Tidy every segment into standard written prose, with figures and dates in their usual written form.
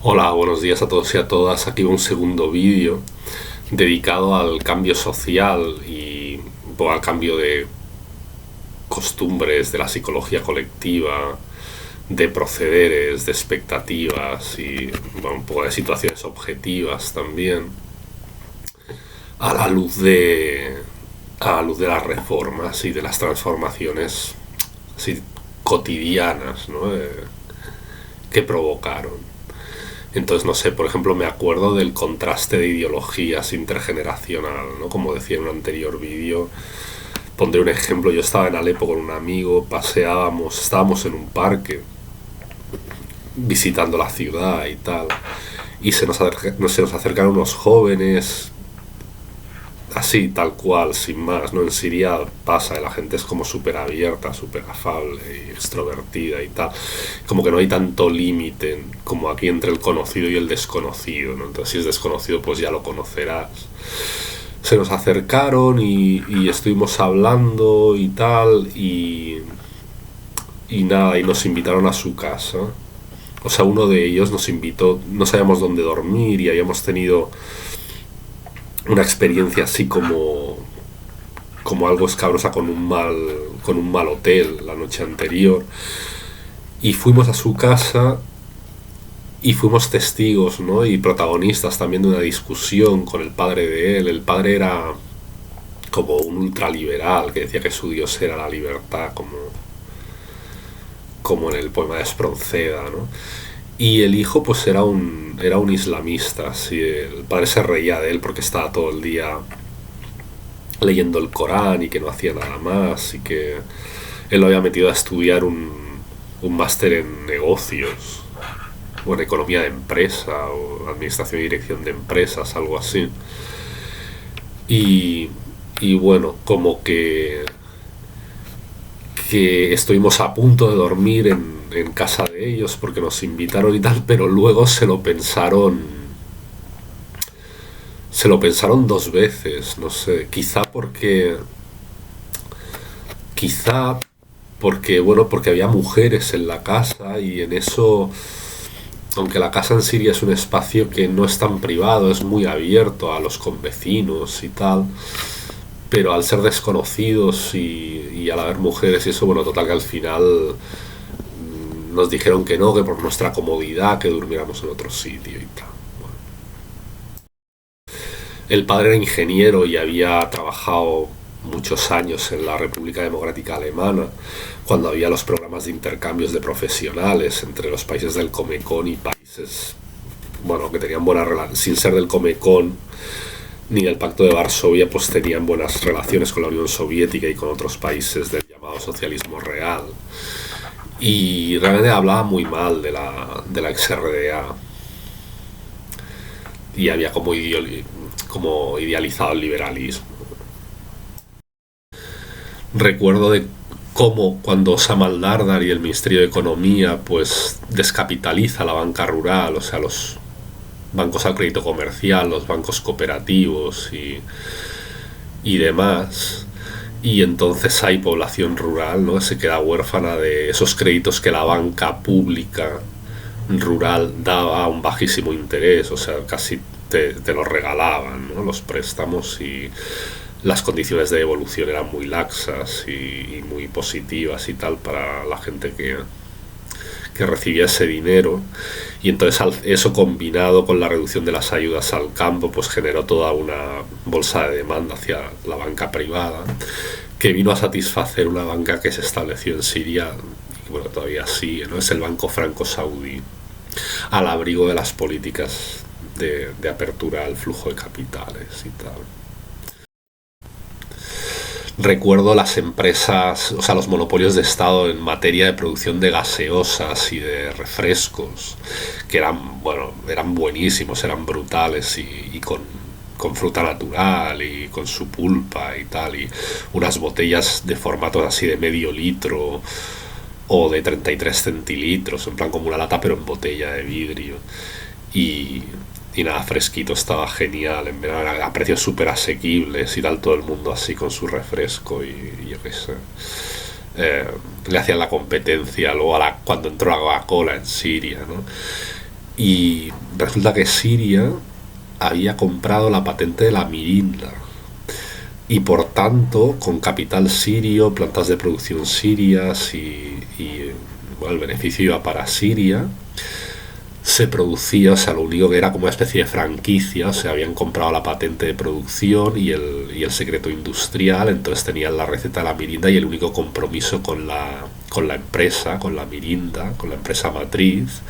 Hola, buenos días a todos y a todas. Aquí un segundo vídeo dedicado al cambio social y un poco al cambio de costumbres, de la psicología colectiva, de procederes, de expectativas y bueno, un poco de situaciones objetivas también, a la luz de las reformas y de las transformaciones así, cotidianas, ¿no? Que provocaron. Entonces, no sé, por ejemplo, me acuerdo del contraste de ideologías intergeneracional, ¿no? Como decía en un anterior vídeo, pondré un ejemplo. Yo estaba en Alepo con un amigo, paseábamos, estábamos en un parque visitando la ciudad y tal, y se nos acercaron unos jóvenes así, tal cual, sin más, ¿no? En Siria pasa, la gente es como súper abierta, súper afable y extrovertida y tal. Como que no hay tanto límite como aquí entre el conocido y el desconocido, ¿no? Entonces si es desconocido pues ya lo conocerás. Se nos acercaron y estuvimos hablando y tal y nada, y nos invitaron a su casa. O sea, uno de ellos nos invitó, no sabíamos dónde dormir y habíamos tenido una experiencia así como algo escabrosa con un mal hotel la noche anterior, y fuimos a su casa y fuimos testigos, ¿no? Y protagonistas también de una discusión con el padre de él. El padre era como un ultraliberal que decía que su dios era la libertad, como en el poema de Espronceda, ¿no? Y el hijo pues era un islamista, sí. El padre se reía de él porque estaba todo el día leyendo el Corán y que no hacía nada más, y que él lo había metido a estudiar un máster en negocios o en economía de empresa o administración y dirección de empresas, algo así. Y, y bueno, como que estuvimos a punto de dormir en casa de ellos porque nos invitaron y tal, pero luego se lo pensaron dos veces, no sé, quizá porque bueno, porque había mujeres en la casa, y en eso, aunque la casa en Siria es un espacio que no es tan privado, es muy abierto a los convecinos y tal, pero al ser desconocidos y al haber mujeres y eso, bueno, total que al final nos dijeron que no, que por nuestra comodidad que durmiéramos en otro sitio y tal. Bueno, el padre era ingeniero y había trabajado muchos años en la República Democrática Alemana, cuando había los programas de intercambios de profesionales entre los países del Comecon y países, bueno, que tenían buenas relaciones, sin ser del Comecon ni del Pacto de Varsovia, pues tenían buenas relaciones con la Unión Soviética y con otros países del llamado socialismo real. Y realmente hablaba muy mal de la ex-RDA, y había como idealizado el liberalismo. Recuerdo de cómo cuando Samal Dardar y el Ministerio de Economía pues descapitaliza la banca rural, o sea, los bancos al crédito comercial, los bancos cooperativos y demás, y entonces hay población rural, ¿no? Se queda huérfana de esos créditos que la banca pública rural daba a un bajísimo interés, o sea, casi te los regalaban, ¿no? Los préstamos, y las condiciones de devolución eran muy laxas y muy positivas y tal para la gente que recibía ese dinero. Y entonces eso, combinado con la reducción de las ayudas al campo, pues generó toda una bolsa de demanda hacia la banca privada, que vino a satisfacer una banca que se estableció en Siria y bueno, todavía sigue, ¿no? Es el Banco Franco Saudí, al abrigo de las políticas de apertura al flujo de capitales y tal. Recuerdo las empresas, o sea, los monopolios de Estado en materia de producción de gaseosas y de refrescos, que eran, bueno, eran buenísimos, eran brutales, y con fruta natural y con su pulpa y tal, y unas botellas de formatos así de medio litro o de 33 centilitros, en plan como una lata pero en botella de vidrio. Y, y nada, fresquito, estaba genial, en verano, a precios súper asequibles y tal, todo el mundo así con su refresco y yo qué sé. Le hacían la competencia luego cuando entró la Coca-Cola en Siria, ¿no? Y resulta que Siria había comprado la patente de la mirinda y por tanto con capital sirio, plantas de producción sirias bueno, el beneficio iba para Siria. Se producía, o sea, lo único que era como una especie de franquicia, o sea, habían comprado la patente de producción y el secreto industrial, entonces tenían la receta de la mirinda y el único compromiso con la empresa, con la mirinda, con la empresa matriz,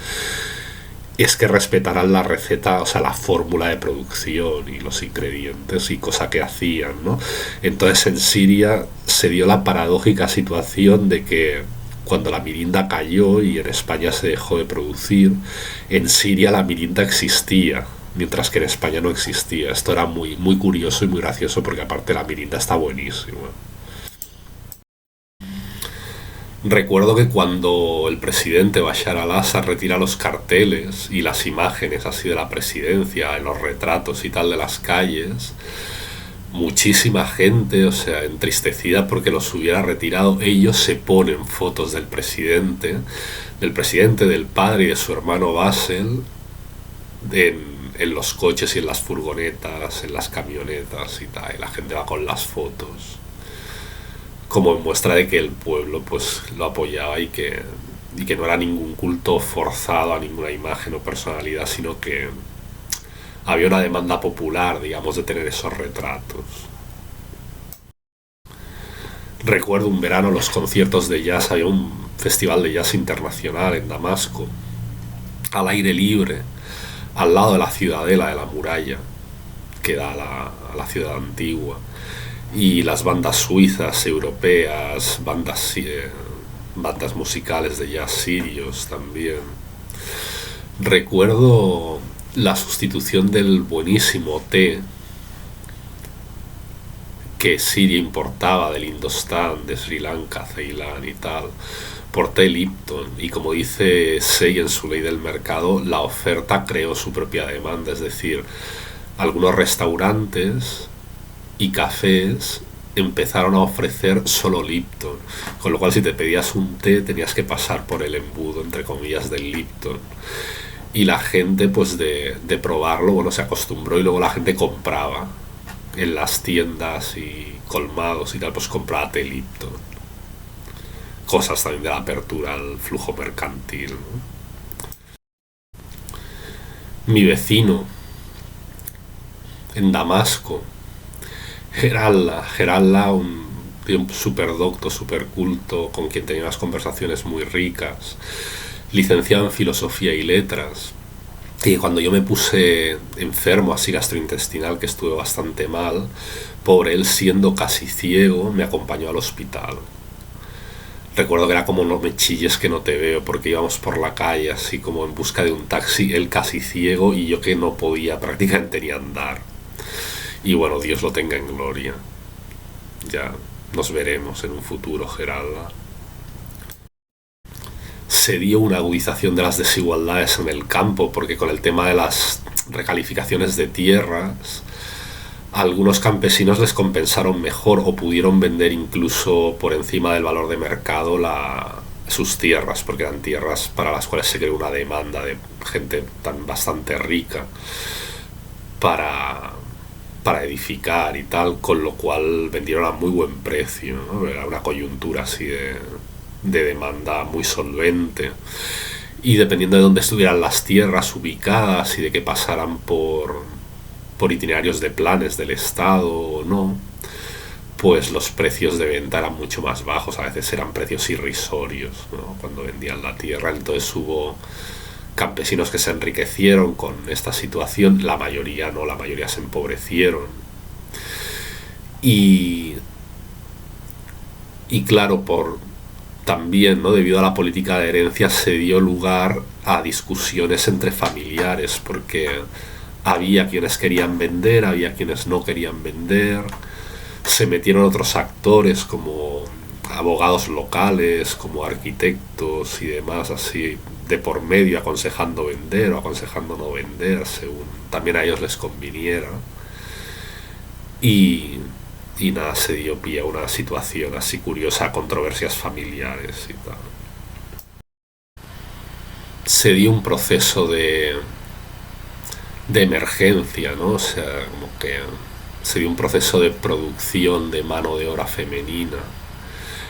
es que respetaran la receta, o sea, la fórmula de producción y los ingredientes y cosa que hacían, ¿no? Entonces en Siria se dio la paradójica situación de que cuando la mirinda cayó y en España se dejó de producir, en Siria la mirinda existía, mientras que en España no existía. Esto era muy, muy curioso y muy gracioso porque aparte la mirinda está buenísima. Recuerdo que cuando el presidente Bashar al-Assad retira los carteles y las imágenes así de la presidencia, en los retratos y tal de las calles, muchísima gente, o sea, entristecida porque los hubiera retirado, ellos se ponen fotos del padre y de su hermano Basel en los coches y en las furgonetas, en las camionetas y tal, y la gente va con las fotos como muestra de que el pueblo pues lo apoyaba y que no era ningún culto forzado a ninguna imagen o personalidad, sino que había una demanda popular, digamos, de tener esos retratos. Recuerdo un verano los conciertos de jazz, había un festival de jazz internacional en Damasco, al aire libre, al lado de la ciudadela de la muralla, que da a la ciudad antigua, y las bandas suizas, europeas, bandas musicales de jazz sirios también. Recuerdo la sustitución del buenísimo té que Siria importaba del Indostán, de Sri Lanka, Ceilán y tal, por té Lipton. Y como dice Say en su ley del mercado, la oferta creó su propia demanda, es decir, algunos restaurantes y cafés empezaron a ofrecer solo Lipton, con lo cual si te pedías un té tenías que pasar por el embudo, entre comillas, del Lipton. Y la gente, pues de probarlo, bueno, se acostumbró y luego la gente compraba en las tiendas y colmados y tal, pues compraba té Lipton. Cosas también de la apertura al flujo mercantil, ¿no? Mi vecino en Damasco, Geralla, un tío súper docto, súper culto, con quien tenía unas conversaciones muy ricas, licenciado en filosofía y letras. Y cuando yo me puse enfermo, así gastrointestinal, que estuve bastante mal, por él siendo casi ciego, me acompañó al hospital. Recuerdo que era como no me chilles que no te veo, porque íbamos por la calle así como en busca de un taxi, él casi ciego y yo que no podía prácticamente ni andar. Y bueno, Dios lo tenga en gloria. Ya nos veremos en un futuro, Geralda. Se dio una agudización de las desigualdades en el campo, porque con el tema de las recalificaciones de tierras, a algunos campesinos les compensaron mejor o pudieron vender incluso por encima del valor de mercado sus tierras, porque eran tierras para las cuales se creó una demanda de gente tan bastante rica para, para edificar y tal, con lo cual vendieron a muy buen precio, ¿no? Era una coyuntura así de demanda muy solvente, y dependiendo de dónde estuvieran las tierras ubicadas y de que pasaran por itinerarios de planes del Estado o no, pues los precios de venta eran mucho más bajos, a veces eran precios irrisorios, ¿no? Cuando vendían la tierra. Entonces hubo campesinos que se enriquecieron con esta situación, la mayoría no, la mayoría se empobrecieron. Y, y claro, también, ¿no? Debido a la política de herencia se dio lugar a discusiones entre familiares, porque había quienes querían vender, había quienes no querían vender, se metieron otros actores como abogados locales, como arquitectos y demás, así de por medio, aconsejando vender o aconsejando no vender, según también a ellos les conviniera. Y, y nada, se dio pie a una situación así curiosa, controversias familiares y tal. se dio un proceso de emergencia, ¿no? O sea, como que se dio un proceso de producción de mano de obra femenina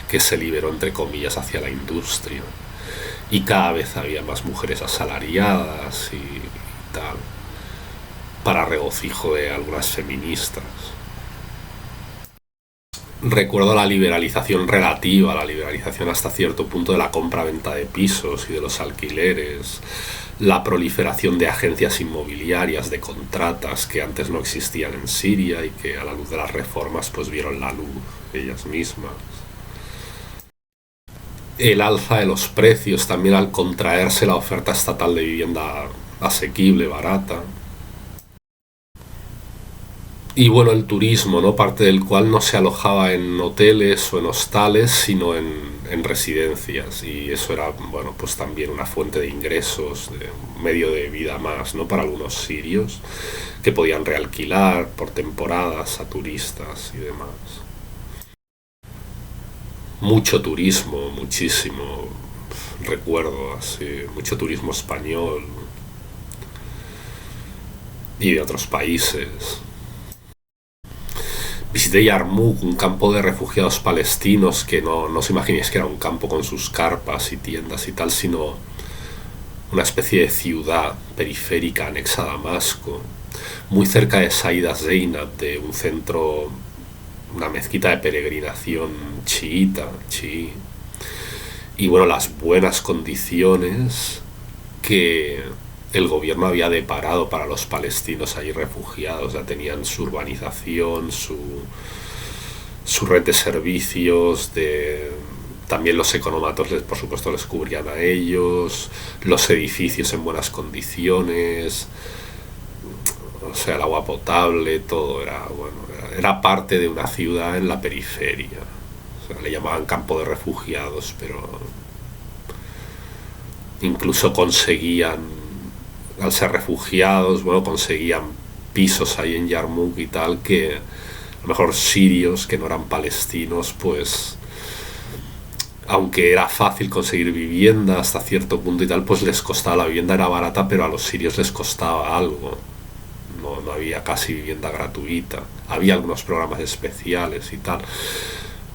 que se liberó, entre comillas, hacia la industria. Y cada vez había más mujeres asalariadas y tal, para regocijo de algunas feministas. Recuerdo la liberalización relativa, la liberalización hasta cierto punto de la compra-venta de pisos y de los alquileres, la proliferación de agencias inmobiliarias, de contratas que antes no existían en Siria y que a la luz de las reformas pues vieron la luz ellas mismas. El alza de los precios también al contraerse la oferta estatal de vivienda asequible, barata. Y bueno, el turismo, ¿no? Parte del cual no se alojaba en hoteles o en hostales, sino en residencias. Y eso era, bueno, pues también una fuente de ingresos, de un medio de vida más, ¿no? Para algunos sirios que podían realquilar por temporadas a turistas y demás. Mucho turismo, muchísimo, recuerdo así, mucho turismo español y de otros países. Visité Yarmouk, un campo de refugiados palestinos que no os imaginéis que era un campo con sus carpas y tiendas y tal, sino una especie de ciudad periférica anexa a Damasco, muy cerca de Saida Zeynab, de un centro, una mezquita de peregrinación chiita, chií. Y bueno, las buenas condiciones que el gobierno había deparado para los palestinos ahí refugiados. Ya tenían su urbanización, su red de servicios, también los economatos por supuesto les cubrían a ellos, los edificios en buenas condiciones, o sea, el agua potable, todo era, bueno, era parte de una ciudad en la periferia. O sea, le llamaban campo de refugiados, pero incluso conseguían, al ser refugiados, bueno, conseguían pisos ahí en Yarmouk y tal, que a lo mejor sirios que no eran palestinos, pues aunque era fácil conseguir vivienda hasta cierto punto y tal, pues les costaba, la vivienda era barata, pero a los sirios les costaba algo. No había casi vivienda gratuita. Había algunos programas especiales y tal,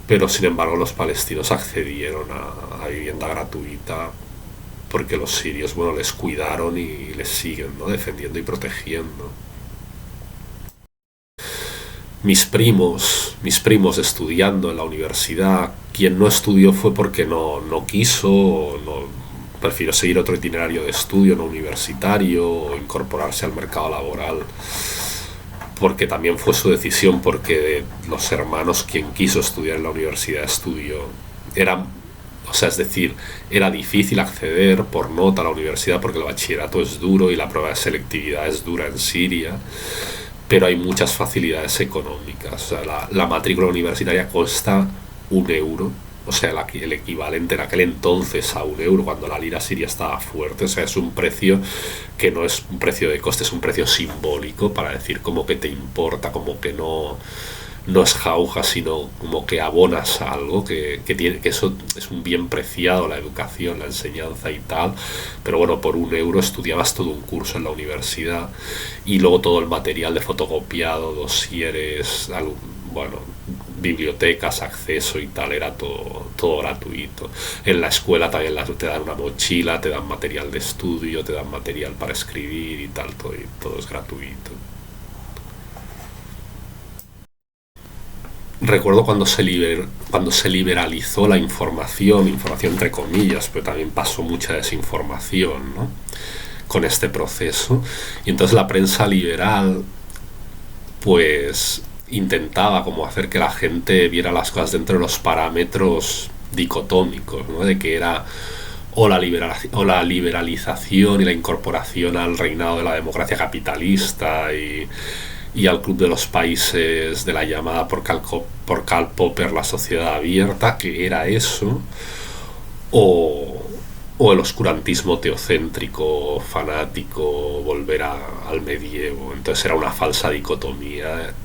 pero sin embargo los palestinos accedieron a vivienda gratuita porque los sirios, bueno, les cuidaron y les siguen, ¿no? Defendiendo y protegiendo. Mis primos estudiando en la universidad, quien no estudió fue porque no quiso, no, prefirió seguir otro itinerario de estudio no universitario o incorporarse al mercado laboral, porque también fue su decisión, porque de los hermanos quien quiso estudiar en la universidad estudió. Era, o sea, es decir, era difícil acceder por nota a la universidad porque el bachillerato es duro y la prueba de selectividad es dura en Siria, pero hay muchas facilidades económicas. O sea, la matrícula universitaria cuesta 1 euro, o sea, el equivalente en aquel entonces a 1 euro, cuando la lira siria estaba fuerte. O sea, es un precio que no es un precio de coste, es un precio simbólico para decir como que te importa, como que no es jauja, sino como que abonas algo, que eso es un bien preciado, la educación, la enseñanza y tal. Pero bueno, por 1 euro estudiabas todo un curso en la universidad y luego todo el material de fotocopiado, dosieres, bueno, bibliotecas, acceso y tal, era todo gratuito. En la escuela también te dan una mochila, te dan material de estudio, te dan material para escribir y tal, todo es gratuito. Recuerdo cuando se liberalizó la información entre comillas, pero también pasó mucha desinformación, ¿no? Con este proceso. Y entonces la prensa liberal, pues intentaba como hacer que la gente viera las cosas dentro de los parámetros dicotómicos, ¿no? De que era o la liberalización y la incorporación al reinado de la democracia capitalista y al club de los países de la llamada por Karl Popper la sociedad abierta, que era eso, o, o el oscurantismo teocéntrico, fanático, volver al medievo. Entonces era una falsa dicotomía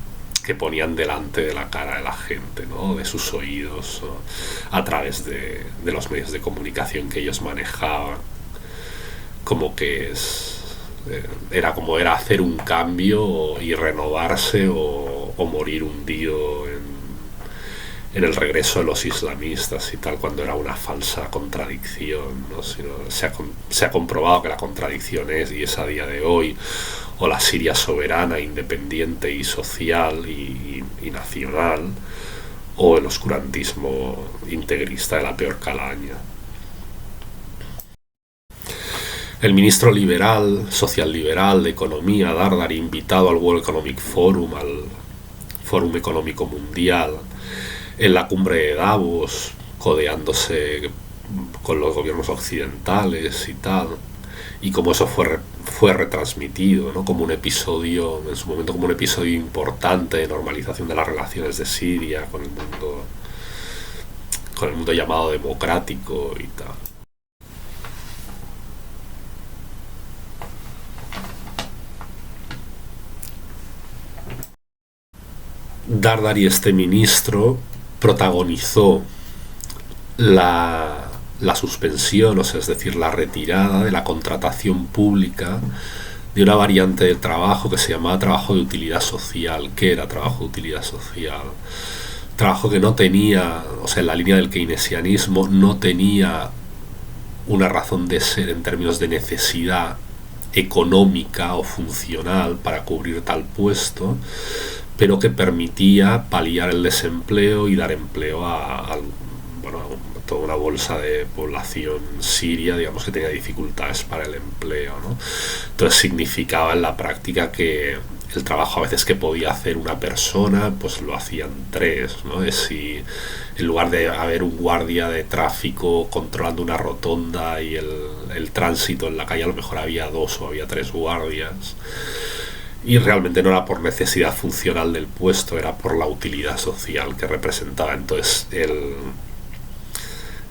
que ponían delante de la cara de la gente, ¿no? De sus oídos, a través de los medios de comunicación que ellos manejaban. como que era hacer un cambio y renovarse o morir hundido en el regreso de los islamistas y tal, cuando era una falsa contradicción, ¿no? Se ha comprobado que la contradicción es a día de hoy, o la Siria soberana, independiente y social y nacional, o el oscurantismo integrista de la peor calaña. El ministro liberal, social liberal de Economía, Dardari, invitado al World Economic Forum, al Fórum Económico Mundial, en la cumbre de Davos, codeándose con los gobiernos occidentales y tal, y como eso fue retransmitido, ¿no? Como un episodio, en su momento como un episodio importante de normalización de las relaciones de Siria con el mundo llamado democrático y tal. Dardari, este ministro, protagonizó la suspensión, o sea, es decir, la retirada de la contratación pública de una variante del trabajo que se llamaba trabajo de utilidad social. ¿Qué era trabajo de utilidad social? Trabajo que no tenía, o sea, en la línea del keynesianismo, no tenía una razón de ser en términos de necesidad económica o funcional para cubrir tal puesto, pero que permitía paliar el desempleo y dar empleo a toda una bolsa de población siria, digamos, que tenía dificultades para el empleo, ¿no? Entonces significaba en la práctica que el trabajo a veces que podía hacer una persona, pues lo hacían tres, ¿no? Es si en lugar de haber un guardia de tráfico controlando una rotonda y el tránsito en la calle, a lo mejor había dos o había tres guardias. Y realmente no era por necesidad funcional del puesto, era por la utilidad social que representaba. Entonces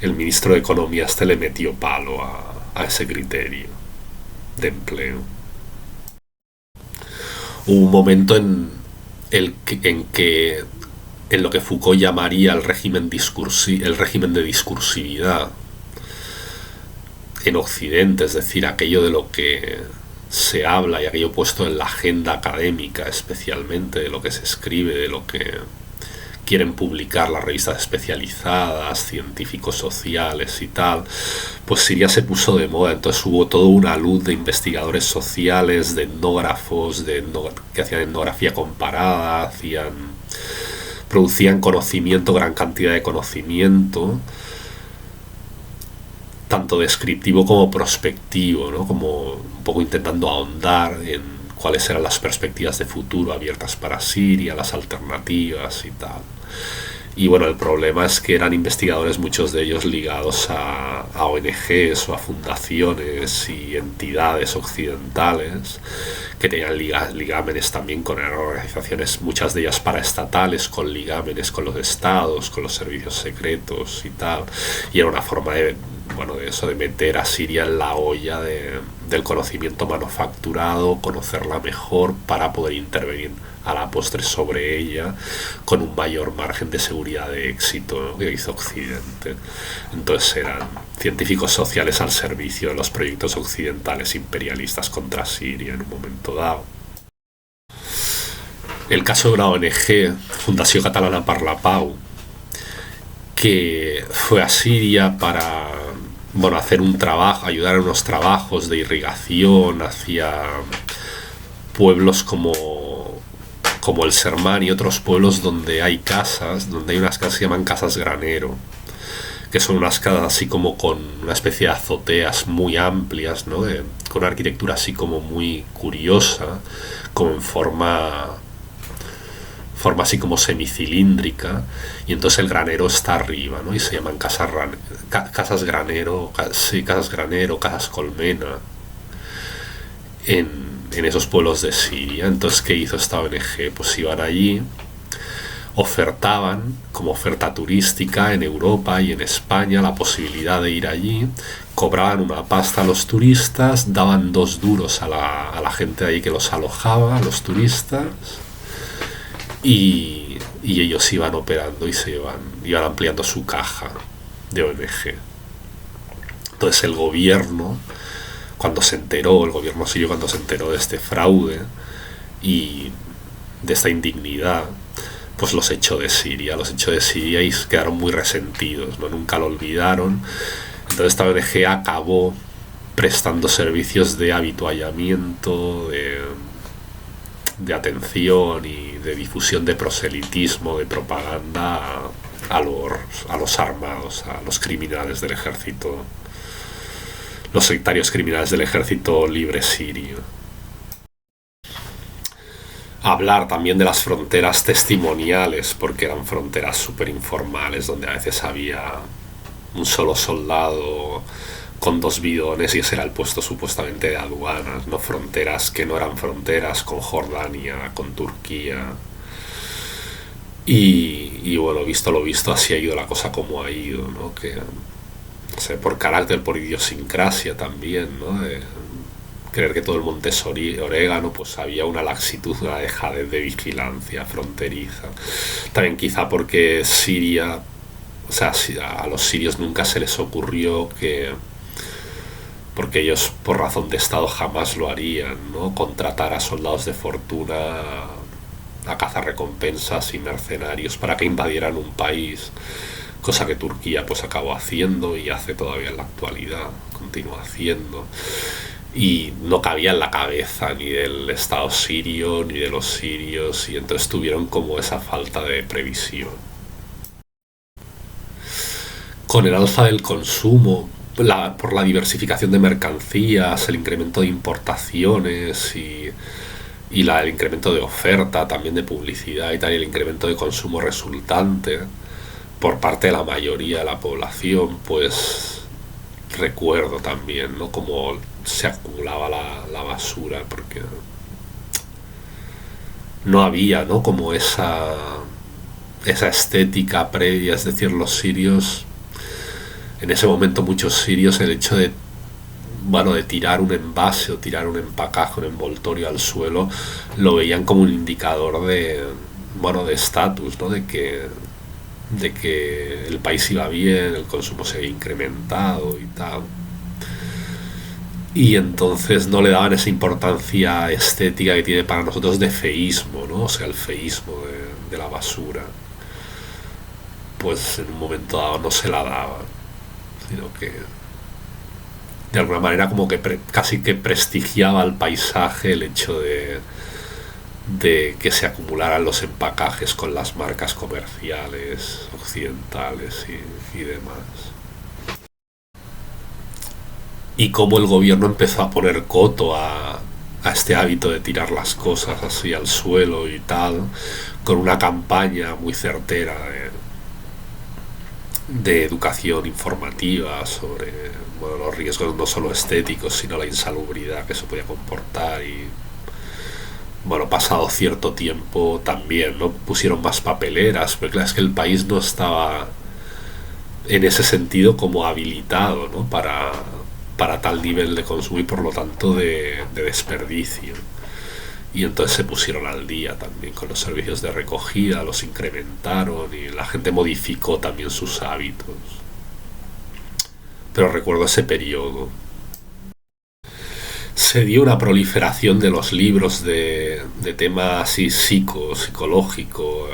el ministro de Economía le metió palo a ese criterio de empleo. Hubo un momento en lo que Foucault llamaría el régimen de discursividad en Occidente, es decir, aquello de lo que se habla y aquello puesto en la agenda académica, especialmente de lo que se escribe, de lo que quieren publicar las revistas especializadas, científicos sociales y tal, pues Siria se puso de moda. Entonces hubo toda una luz de investigadores sociales, de etnógrafos, que hacían etnografía comparada, producían conocimiento, gran cantidad de conocimiento, tanto descriptivo como prospectivo, ¿no? Como un poco intentando ahondar en cuáles eran las perspectivas de futuro abiertas para Siria, las alternativas y tal. Y bueno, el problema es que eran investigadores, muchos de ellos ligados a ONGs o a fundaciones y entidades occidentales, que tenían ligámenes también con organizaciones, muchas de ellas paraestatales, con ligámenes con los estados, con los servicios secretos y tal. Y era una forma de meter a Siria en la olla del conocimiento manufacturado, conocerla mejor para poder intervenir a la postre sobre ella con un mayor margen de seguridad de éxito, ¿no?, que hizo Occidente. Entonces eran científicos sociales al servicio de los proyectos occidentales imperialistas contra Siria en un momento dado. El caso de una ONG, Fundació Catalana per la Pau, que fue a Siria para hacer un trabajo, ayudar en unos trabajos de irrigación hacia pueblos como el Sermán y otros pueblos donde hay unas casas que se llaman casas granero, que son unas casas así como con una especie de azoteas muy amplias, ¿no? Con una arquitectura así como muy curiosa, como en forma así como semicilíndrica, y entonces el granero está arriba, ¿no? Y se llaman casas granero, casas colmena en esos pueblos de Siria. Entonces, ¿qué hizo esta ONG? Pues iban allí, ofertaban como oferta turística en Europa y en España la posibilidad de ir allí, cobraban una pasta a los turistas, daban 2 duros a la gente de ahí que los alojaba, a los turistas, y ellos iban operando y iban ampliando su caja de ONG. Entonces el gobierno, cuando se enteró, el gobierno sirio cuando se enteró de este fraude y de esta indignidad, pues los echó de Siria y quedaron muy resentidos, ¿no? Nunca lo olvidaron. Entonces esta ONG acabó prestando servicios de habituallamiento, de atención y de difusión de proselitismo, de propaganda a los armados, a los criminales del ejército, los sectarios criminales del ejército libre sirio. Hablar también de las fronteras testimoniales, porque eran fronteras súper informales, donde a veces había un solo soldado con 2 bidones y ese era el puesto supuestamente de aduanas, no fronteras que no eran fronteras con Jordania, con Turquía. Y bueno, visto lo visto, así ha ido la cosa como ha ido, ¿no? Que, no sé, por carácter, por idiosincrasia también, ¿no? Creer que todo el monte es orégano, pues había una laxitud, una dejadez de vigilancia fronteriza. También quizá porque Siria, o sea, a los sirios nunca se les ocurrió porque ellos por razón de Estado jamás lo harían, ¿no? Contratar a soldados de fortuna, a cazarrecompensas y mercenarios para que invadieran un país, cosa que Turquía pues acabó haciendo y hace todavía en la actualidad, continúa haciendo. Y no cabía en la cabeza ni del Estado sirio ni de los sirios, y entonces tuvieron como esa falta de previsión. Con el alza del consumo, por la diversificación de mercancías, el incremento de importaciones y el incremento de oferta, también de publicidad y tal, y el incremento de consumo resultante por parte de la mayoría de la población, pues recuerdo también, ¿no? Como se acumulaba la basura, porque no había, ¿no? Como esa estética previa, es decir, los sirios, en ese momento muchos sirios, el hecho de, bueno, de tirar un envase o tirar un empacaje, un envoltorio al suelo, lo veían como un indicador de, bueno, de estatus, ¿no? De que el país iba bien, el consumo se había incrementado y tal. Y entonces no le daban esa importancia estética que tiene para nosotros de feísmo, ¿no? O sea, el feísmo de la basura. Pues en un momento dado no se la daban, sino que de alguna manera como que casi que prestigiaba al paisaje el hecho de que se acumularan los empacajes con las marcas comerciales occidentales y demás. Y cómo el gobierno empezó a poner coto a este hábito de tirar las cosas así al suelo y tal, con una campaña muy certera de educación informativa sobre, bueno, los riesgos no solo estéticos, sino la insalubridad que se podía comportar. Y bueno, pasado cierto tiempo también, ¿no? Pusieron más papeleras, pero claro, es que el país no estaba en ese sentido como habilitado, ¿no? Para tal nivel de consumo y por lo tanto de desperdicio. Y entonces se pusieron al día también con los servicios de recogida, los incrementaron y la gente modificó también sus hábitos. Pero recuerdo ese periodo. Se dio una proliferación de los libros de tema así psicológico,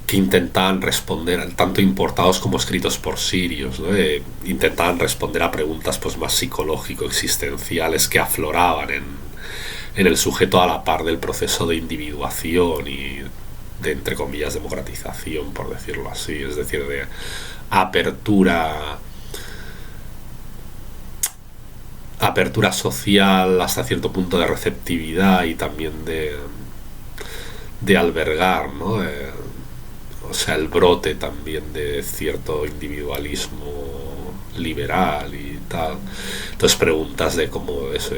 que intentaban responder, tanto importados como escritos por sirios, ¿no? Intentaban responder a preguntas pues más psicológico-existenciales que afloraban en el sujeto a la par del proceso de individuación y de, entre comillas, democratización, por decirlo así, es decir, de apertura social hasta cierto punto, de receptividad y también de albergar, ¿no? O sea, el brote también de cierto individualismo liberal y tal. Entonces preguntas de cómo eso,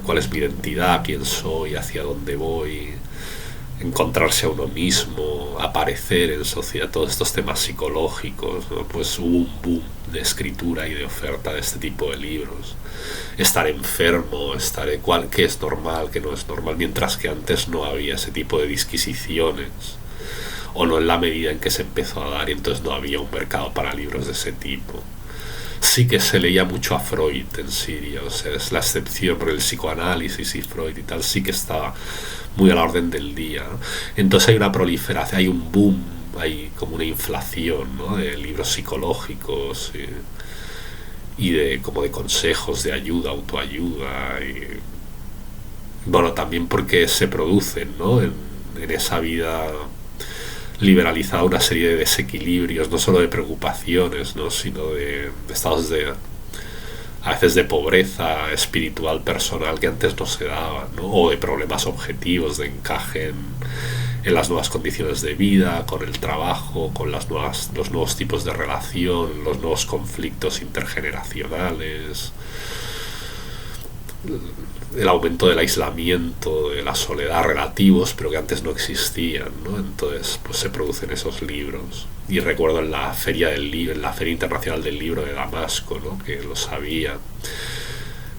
cuál es mi identidad, quién soy, hacia dónde voy, encontrarse a uno mismo, aparecer en sociedad, todos estos temas psicológicos, ¿no? Pues hubo un boom de escritura y de oferta de este tipo de libros. Estar enfermo, qué es normal, qué no es normal, mientras que antes no había ese tipo de disquisiciones, o no en la medida en que se empezó a dar, y entonces no había un mercado para libros de ese tipo. sí que se leía mucho a Freud en Siria, o sea, es la excepción, porque el psicoanálisis y Freud y tal sí que estaba muy a la orden del día, ¿no? Entonces hay una proliferación, hay un boom, hay como una inflación, ¿no?, de libros psicológicos y de como de consejos de ayuda, autoayuda y bueno, también porque se producen, ¿no?, en esa vida liberalizada una serie de desequilibrios, no solo de preocupaciones, ¿no?, sino de estados de a veces de pobreza espiritual personal que antes no se daban, ¿no?, o de problemas objetivos de encaje en las nuevas condiciones de vida, con el trabajo, con los nuevos tipos de relación, los nuevos conflictos intergeneracionales, el aumento del aislamiento, de la soledad relativos, pero que antes no existían, ¿no? Entonces, pues se producen esos libros. Y recuerdo en la feria del libro, en la Feria Internacional del Libro de Damasco, ¿no?, que lo sabía.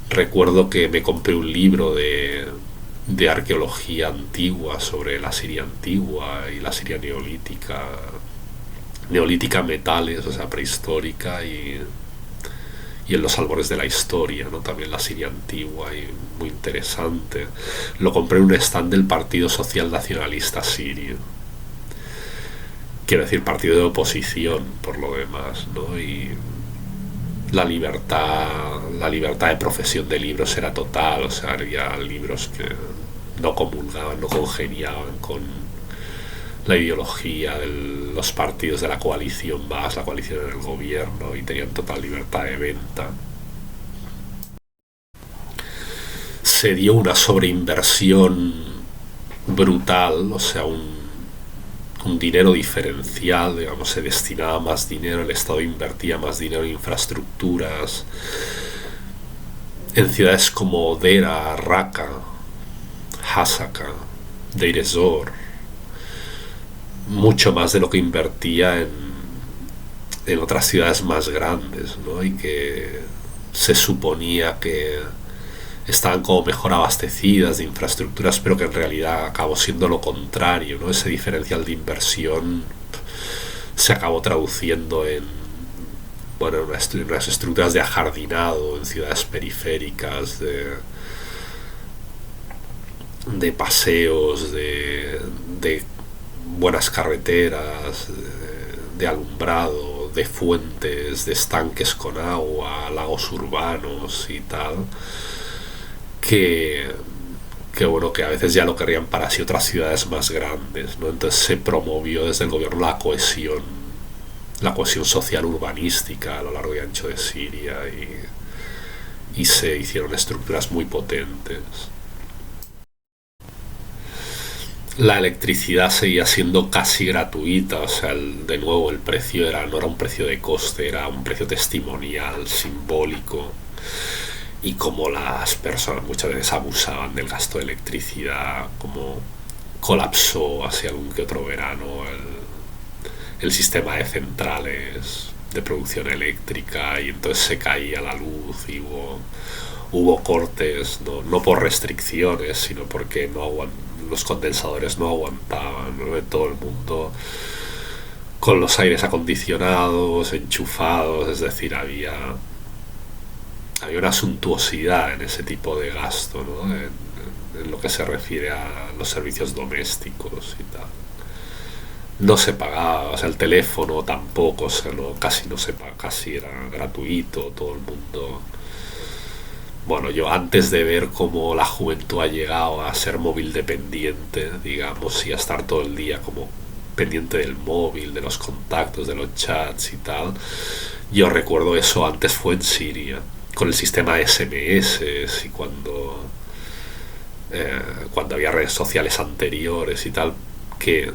Recuerdo que me compré un libro de arqueología antigua sobre la Siria antigua y la Siria neolítica metales, o sea, prehistórica y en los albores de la historia, ¿no?, también la Siria antigua y muy interesante. Lo compré en un stand del Partido Social Nacionalista Sirio, quiero decir partido de oposición por lo demás, ¿no? Y la libertad de profesión de libros era total, o sea, había libros que no comulgaban, no congeniaban con la ideología de los partidos de la coalición más, la coalición en el gobierno, y tenían total libertad de venta. Se dio una sobreinversión brutal, o sea, un dinero diferencial, digamos, se destinaba más dinero, el Estado invertía más dinero en infraestructuras, en ciudades como Dera, Raqqa, Hasaka, Deir ez-Zor, mucho más de lo que invertía en otras ciudades más grandes, ¿no?, y que se suponía que estaban como mejor abastecidas de infraestructuras, pero que en realidad acabó siendo lo contrario, ¿no? Ese diferencial de inversión se acabó traduciendo en, bueno, en unas estructuras de ajardinado en ciudades periféricas, de paseos, de buenas carreteras, de alumbrado, de fuentes, de estanques con agua, lagos urbanos y tal, que, bueno, que a veces ya lo querrían para sí otras ciudades más grandes, ¿no? Entonces se promovió desde el gobierno la cohesión social urbanística a lo largo y ancho de Siria, y se hicieron estructuras muy potentes. La electricidad seguía siendo casi gratuita, o sea, de nuevo el precio no era un precio de coste, era un precio testimonial, simbólico, y como las personas muchas veces abusaban del gasto de electricidad, como colapsó hacia algún que otro verano el sistema de centrales de producción eléctrica, y entonces se caía la luz y hubo cortes, no por restricciones, sino porque los condensadores no aguantaban, ¿no?, en todo el mundo con los aires acondicionados enchufados, es decir, había una suntuosidad en ese tipo de gasto, ¿no?, en lo que se refiere a los servicios domésticos y tal. No se pagaba, o sea, el teléfono tampoco, o sea, casi no se pagaba, casi era gratuito, todo el mundo. Bueno, yo antes de ver cómo la juventud ha llegado a ser móvil dependiente, digamos, y a estar todo el día como pendiente del móvil, de los contactos, de los chats y tal, yo recuerdo eso antes fue en Siria, con el sistema de SMS, y cuando había redes sociales anteriores y tal, que,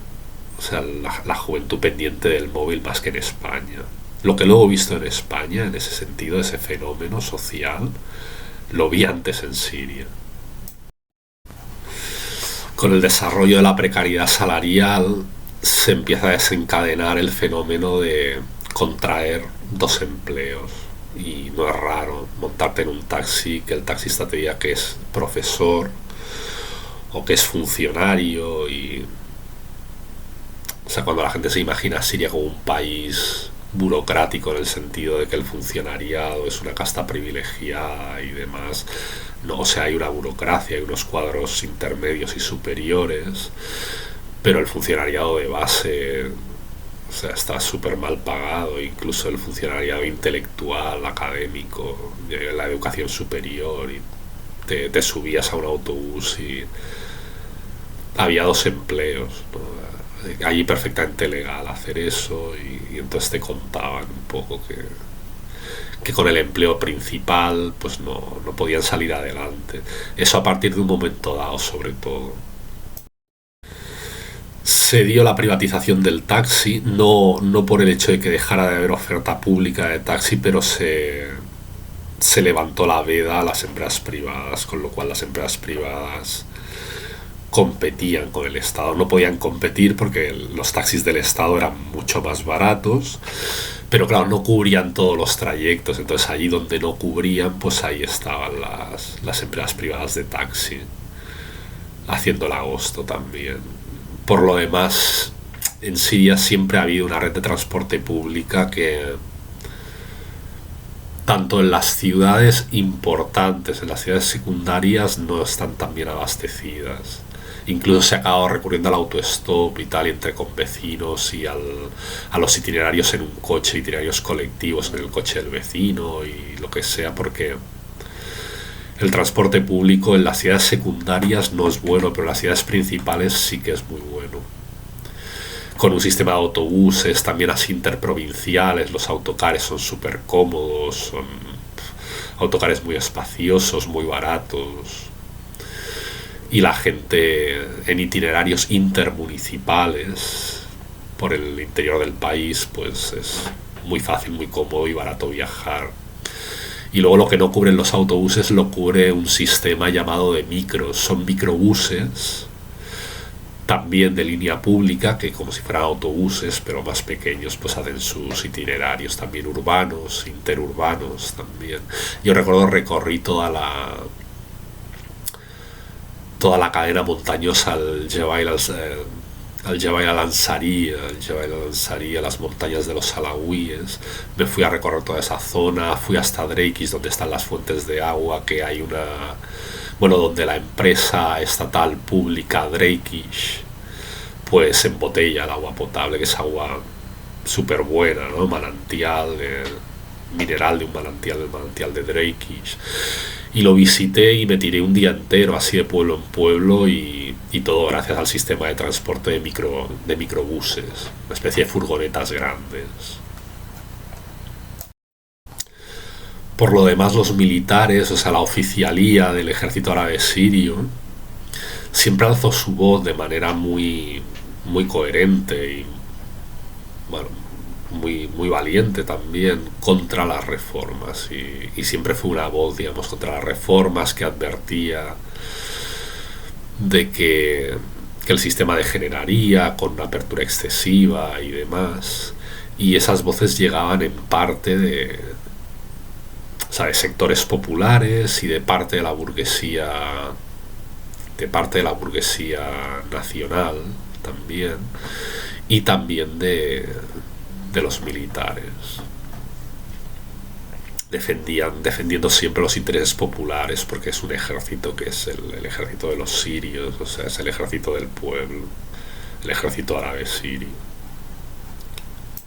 o sea, la juventud pendiente del móvil más que en España. Lo que luego he visto en España, en ese sentido, ese fenómeno social, lo vi antes en Siria. Con el desarrollo de la precariedad salarial se empieza a desencadenar el fenómeno de contraer dos empleos, y no es raro montarte en un taxi, que el taxista te diga que es profesor o que es funcionario, y o sea, cuando la gente se imagina a Siria como un país burocrático en el sentido de que el funcionariado es una casta privilegiada y demás. No, o sea, hay una burocracia, hay unos cuadros intermedios y superiores, pero el funcionariado de base, o sea, está súper mal pagado, incluso el funcionariado intelectual, académico, la educación superior, y te subías a un autobús y había dos empleos, ¿no? Allí perfectamente legal hacer eso, y entonces te contaban un poco que con el empleo principal pues no podían salir adelante. Eso a partir de un momento dado, sobre todo. Se dio la privatización del taxi, no por el hecho de que dejara de haber oferta pública de taxi, pero se levantó la veda a las empresas privadas, con lo cual las empresas privadas competían con el Estado. No podían competir porque los taxis del Estado eran mucho más baratos, pero claro, no cubrían todos los trayectos. Entonces allí donde no cubrían, pues ahí estaban las empresas privadas de taxi, haciendo el agosto también. Por lo demás, en Siria siempre ha habido una red de transporte pública que, tanto en las ciudades importantes, en las ciudades secundarias, no están tan bien abastecidas. Incluso se ha acabado recurriendo al autostop y tal, y entre convecinos y a los itinerarios en un coche, itinerarios colectivos en el coche del vecino y lo que sea, porque el transporte público en las ciudades secundarias no es bueno, pero en las ciudades principales sí que es muy bueno. Con un sistema de autobuses también así interprovinciales, los autocares son súper cómodos, son autocares muy espaciosos, muy baratos, y la gente en itinerarios intermunicipales por el interior del país, pues es muy fácil, muy cómodo y barato viajar. Y luego lo que no cubren los autobuses lo cubre un sistema llamado de micros. Son microbuses, también de línea pública, que como si fueran autobuses, pero más pequeños, pues hacen sus itinerarios también urbanos, interurbanos también. Yo recuerdo recorrí toda la cadena montañosa al Jebel al-Ansari, a las montañas de los alawíes. Me fui a recorrer toda esa zona, fui hasta Dreykish, donde están las fuentes de agua, que hay donde la empresa estatal pública Dreykish pues embotella el agua potable, que es agua súper buena, ¿no? Manantial, mineral de un manantial, del manantial de Dreykish. Y lo visité y me tiré un día entero así de pueblo en pueblo, y todo gracias al sistema de transporte de microbuses, una especie de furgonetas grandes. Por lo demás, los militares, o sea, la oficialía del ejército árabe sirio, siempre alzó su voz de manera muy coherente y, bueno, muy valiente también contra las reformas, y siempre fue una voz, digamos, contra las reformas, que advertía de que el sistema degeneraría con una apertura excesiva y demás. Y esas voces llegaban en parte o sea, de sectores populares y de parte de la burguesía, nacional también, y también de los militares, defendiendo siempre los intereses populares, porque es un ejército que es el ejército de los sirios, o sea, es el ejército del pueblo, el ejército árabe sirio.